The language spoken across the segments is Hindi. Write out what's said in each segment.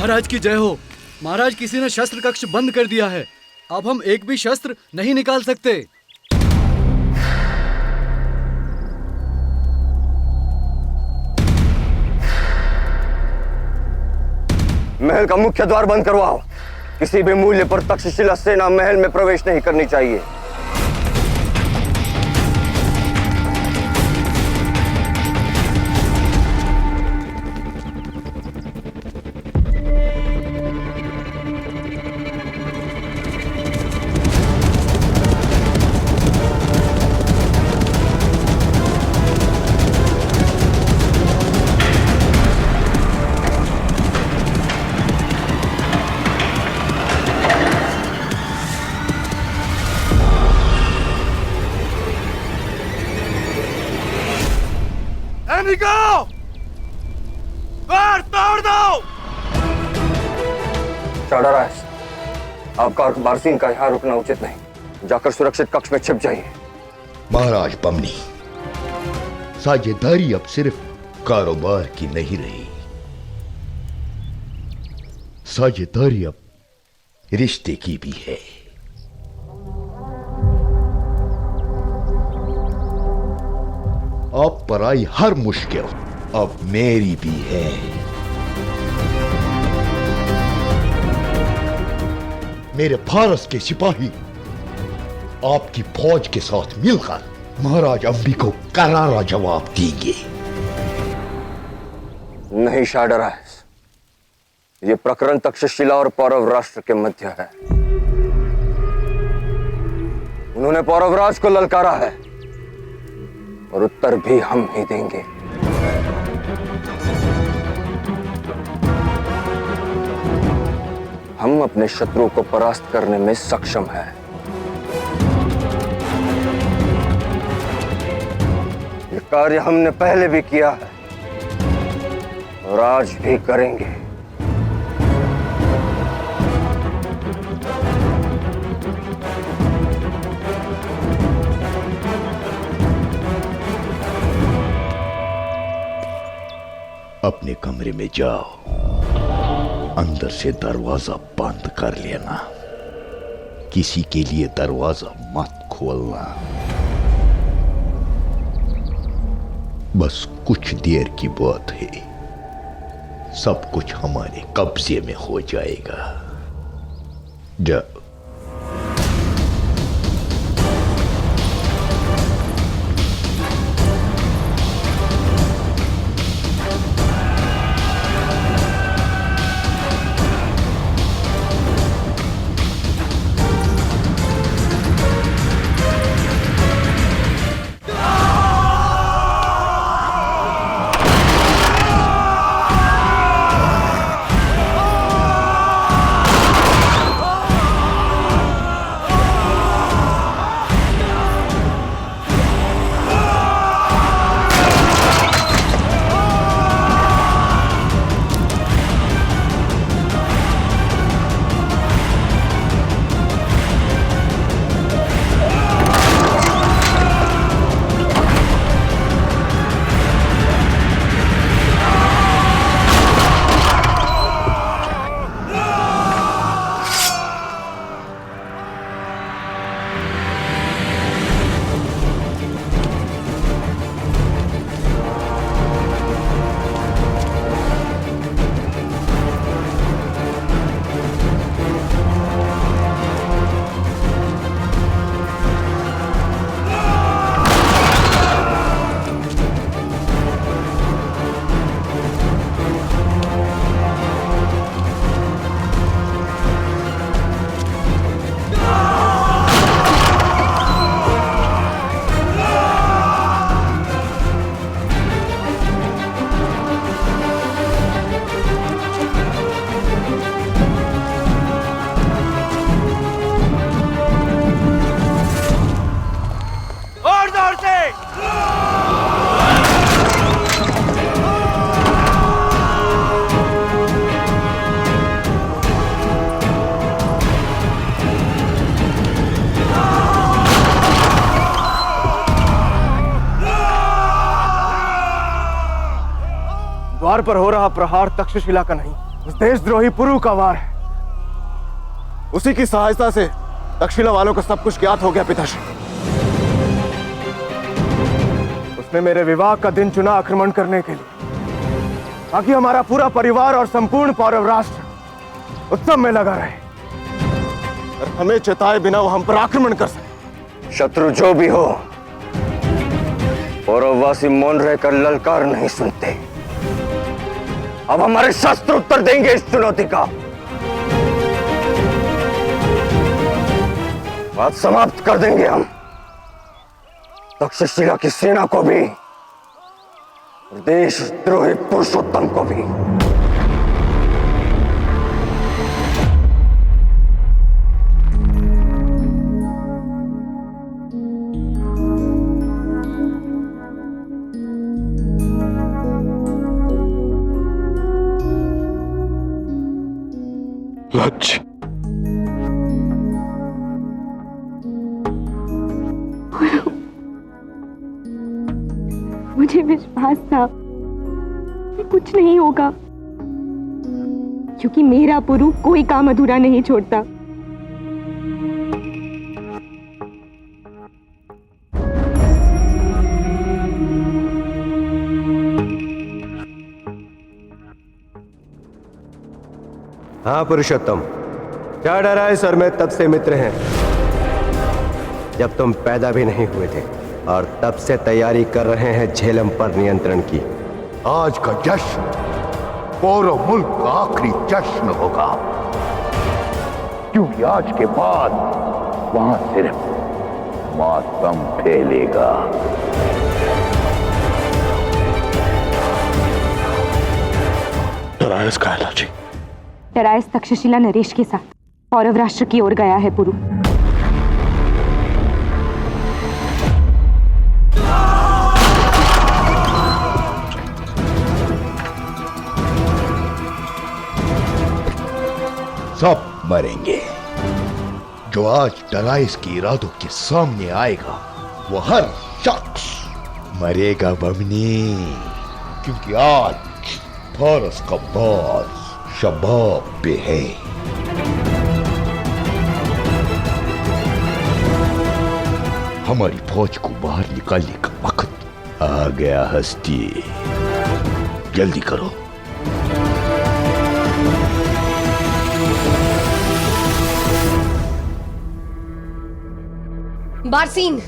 महाराज की जय हो। महाराज, किसी ने शस्त्र कक्ष बंद कर दिया है। अब हम एक भी शस्त्र नहीं निकाल सकते। महल का मुख्य द्वार बंद करवाओ। किसी भी मूल्य पर तक्षशिला सेना महल में प्रवेश नहीं करनी चाहिए। द्वार तोड़ दो। शाडरास, आपका और बारसीन का यहाँ रुकना उचित नहीं। जाकर सुरक्षित कक्ष में छिप जाइए। महाराज बमनी, साझेदारी अब सिर्फ कारोबार की नहीं रही, साझेदारी अब रिश्ते की भी है। अब पर आई हर मुश्किल अब मेरी भी है। मेरे फारस के सिपाही आपकी फौज के साथ मिलकर महाराज अम्बी को करारा जवाब देंगे। नहीं शाडरास, ये प्रकरण तक्षशिला और पौरव राष्ट्र के मध्य है। उन्होंने पौरवराज को ललकारा है और उत्तर भी हम ही देंगे। हम अपने शत्रु को परास्त करने में सक्षम हैं। ये कार्य हमने पहले भी किया है और आज भी करेंगे। अपने कमरे में जाओ, अंदर से दरवाजा बंद कर लेना, किसी के लिए दरवाजा मत खोलना। बस कुछ देर की बात है, सब कुछ हमारे कब्जे में हो जाएगा। जाओ। द्वार पर हो रहा प्रहार तक्षशिला का नहीं, उस देशद्रोही पुरु का वार है। उसी की सहायता से तक्षशिला वालों को सब कुछ ज्ञात हो गया पिताश्री। उसने मेरे विवाह का दिन चुना आक्रमण करने के लिए, ताकि हमारा पूरा परिवार और संपूर्ण पौरव राष्ट्र उत्सव में लगा रहे और हमें चेताए बिना वो हम पर आक्रमण कर सके। शत्रु जो भी हो, पौरववासी मौन रहकर ललकार नहीं सुनते। अब हमारे शस्त्र उत्तर देंगे इस चुनौती का। बात समाप्त कर देंगे हम तक्षशिला की सेना को भी और देशद्रोही पुरुषोत्तम को भी। लक्ष्य मुझे विश्वास था कि कुछ नहीं होगा, क्योंकि मेरा पुरु कोई काम अधूरा नहीं छोड़ता। हाँ पुरुषोत्तम, क्या डरा है सर? में तब से मित्र हैं जब तुम पैदा भी नहीं हुए थे, और तब से तैयारी कर रहे हैं झेलम पर नियंत्रण की। आज का जश्न पौरव मुल्क का आखिरी जश्न होगा, क्योंकि आज के बाद वहां सिर्फ मातम फैलेगा। डरायस का है जी? डरायस तक्षशिला नरेश के साथ पौरव राष्ट्र की ओर गया है पुरु। सब मरेंगे। जो आज डराइस के इरादों के सामने आएगा वो हर शख्स मरेगा बमनी, क्योंकि आज फारस का बाज शबाब पे है। हमारी फौज को बाहर निकालने का वक्त आ गया। हस्ती, जल्दी करो। बारसीन,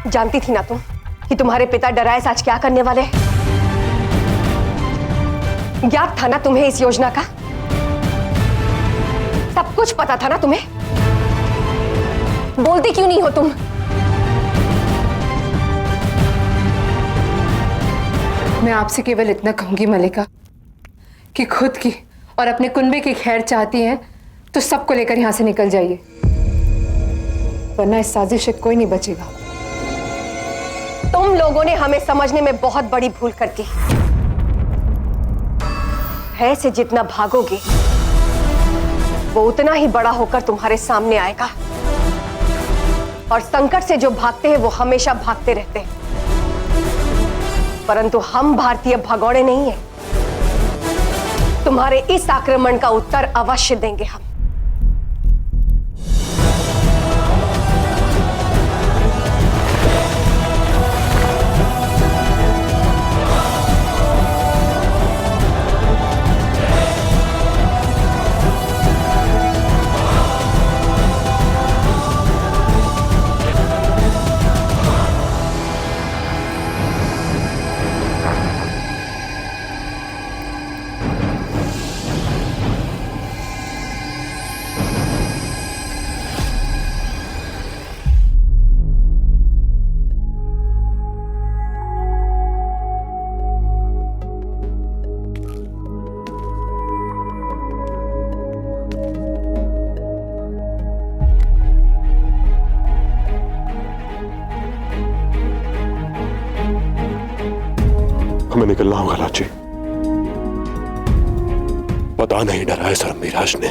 जानती थी ना तुम कि तुम्हारे पिता डरायस आज क्या करने वाले हैं? ज्ञात था ना तुम्हें इस योजना का? सब कुछ पता था ना तुम्हें? बोलती क्यों नहीं हो तुम? मैं आपसे केवल इतना कहूंगी मलिका कि खुद की और अपने कुनबे की खैर चाहती हैं तो सबको लेकर यहां से निकल जाइए, वरना इस साजिश से कोई नहीं बचेगा। तुम लोगों ने हमें समझने में बहुत बड़ी भूल कर दी। भय से जितना भागोगे वो उतना ही बड़ा होकर तुम्हारे सामने आएगा, और संकट से जो भागते हैं वो हमेशा भागते रहते हैं। परंतु हम भारतीय भगौड़े नहीं हैं। तुम्हारे इस आक्रमण का उत्तर अवश्य देंगे हम। निकलना होगा लाची। पता नहीं डरा है धर्मराज ने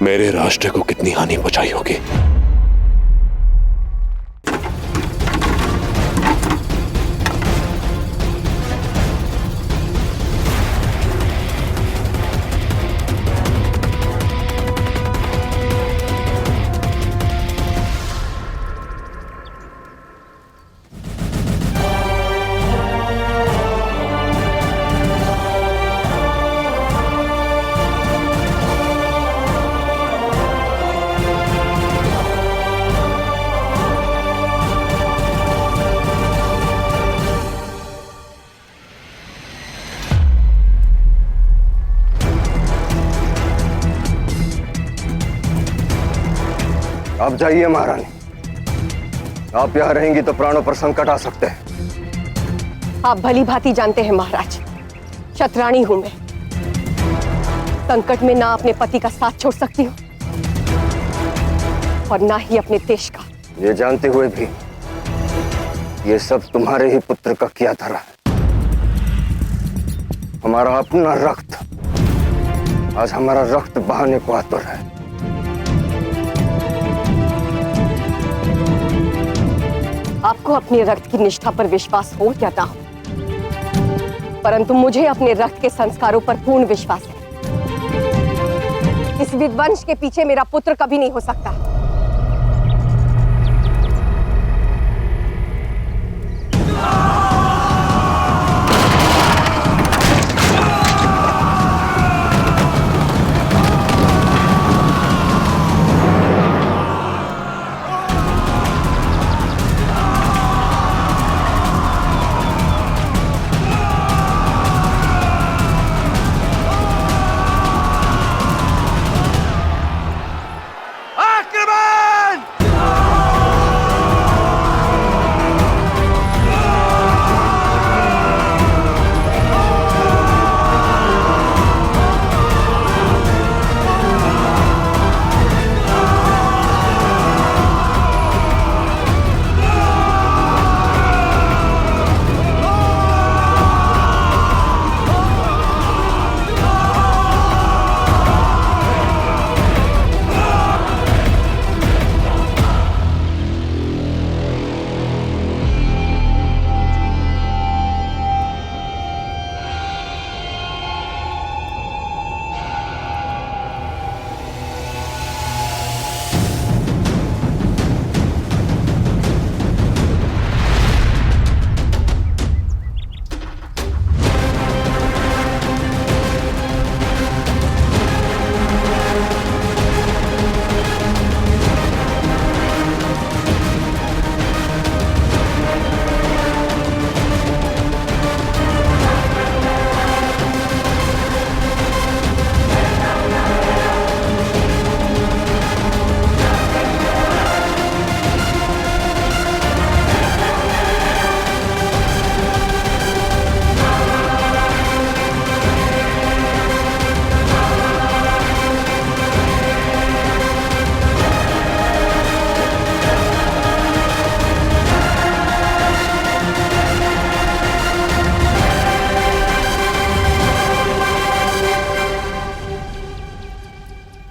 मेरे राष्ट्र को कितनी हानि पहुंचाई होगी। आप जाइए महारानी, आप यहाँ रहेंगी तो प्राणों पर संकट आ सकते हैं। आप भली भांति जानते हैं महाराज, शतरानी हूं मैं। संकट में ना अपने पति का साथ छोड़ सकती हूँ और ना ही अपने देश का। ये जानते हुए भी ये सब तुम्हारे ही पुत्र का किया धरा है। हमारा अपना रक्त आज हमारा रक्त बहाने को आतुर है। आपको अपने रक्त की निष्ठा पर विश्वास हो या ना हो, परंतु मुझे अपने रक्त के संस्कारों पर पूर्ण विश्वास है। इस विध्वंस के पीछे मेरा पुत्र कभी नहीं हो सकता।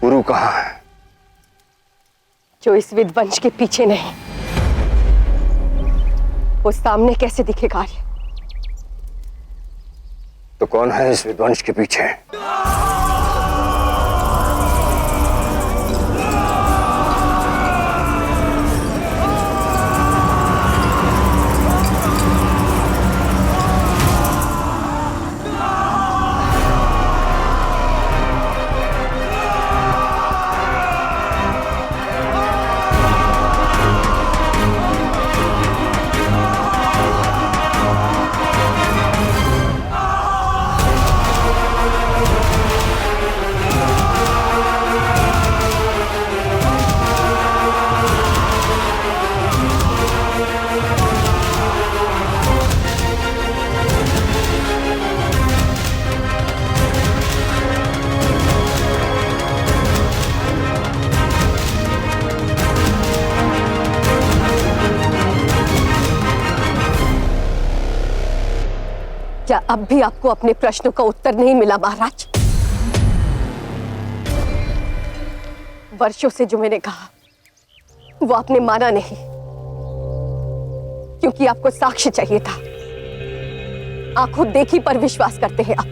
गुरु कहाँ है? जो इस विध्वंस के पीछे नहीं, वो सामने कैसे दिखेगा आर्य? तो कौन है इस विध्वंस के पीछे? क्या अब भी आपको अपने प्रश्नों का उत्तर नहीं मिला महाराज? वर्षों से जो मैंने कहा वो आपने माना नहीं, क्योंकि आपको साक्ष्य चाहिए था। आंखों देखी पर विश्वास करते हैं आप।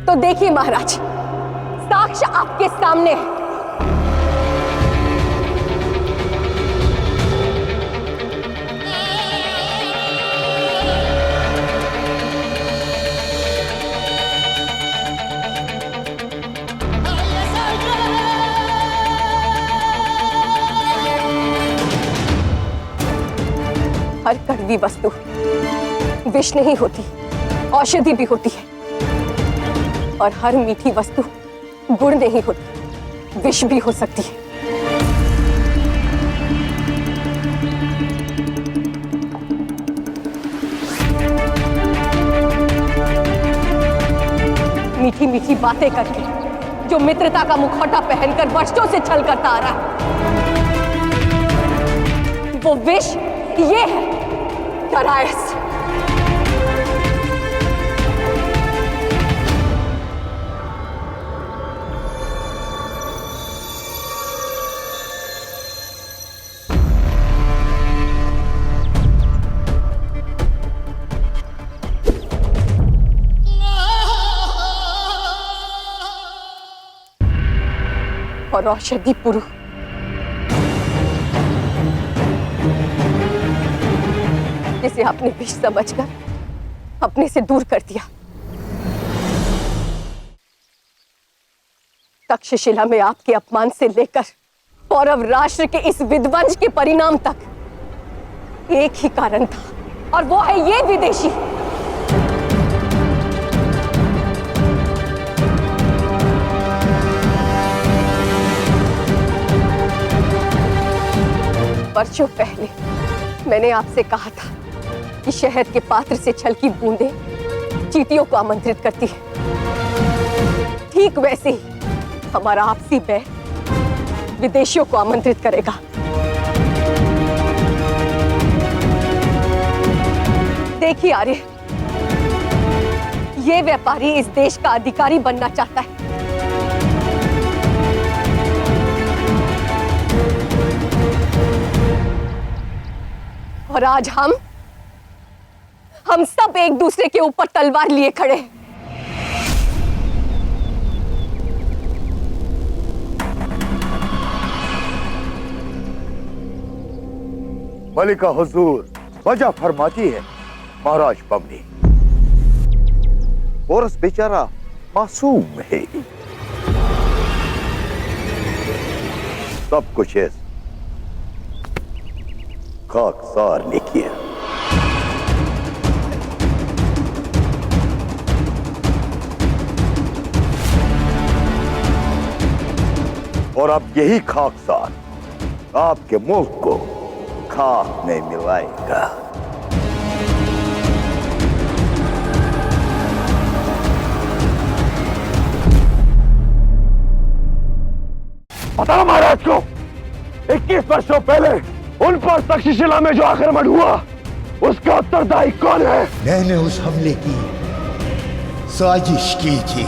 तो देखिए महाराज, साक्ष्य आपके सामने है। हर कड़वी वस्तु विष नहीं होती, औषधि भी होती है। और हर मीठी वस्तु गुण नहीं होती, विष भी हो सकती है। मीठी मीठी बातें करके जो मित्रता का मुखौटा पहनकर वर्षों से छल करता आ रहा है, वो विष ये है डरायस। और औषधि पुरु जिसे आपने विष समझकर अपने से दूर कर दिया। तक्षशिला में आपके अपमान से लेकर पौरव राष्ट्र के इस विध्वंस के परिणाम तक एक ही कारण था, और वो है ये विदेशी। वर्षों पहले मैंने आपसे कहा था कि शहद के पात्र से छल की बूंदें चींटियों को आमंत्रित करती है। ठीक वैसे ही हमारा आपसी बैर विदेशियों को आमंत्रित करेगा। देखिए आर्य, ये व्यापारी इस देश का अधिकारी बनना चाहता है। और आज हम सब एक दूसरे के ऊपर तलवार लिए खड़े हैं। मलिका हुजूर वजह फरमाती है महाराज बमनी। बोरस बेचारा मासूम है, सब कुछ है खाकसार ने किया। और अब यही खाकसार आपके मुल्क को खाक में मिलाएगा। पता महाराज को 21 वर्षों पहले उन पर तक्षशिला में जो आक्रमण हुआ, उसका उत्तरदायी कौन है? मैंने उस हमले की साजिश की थी।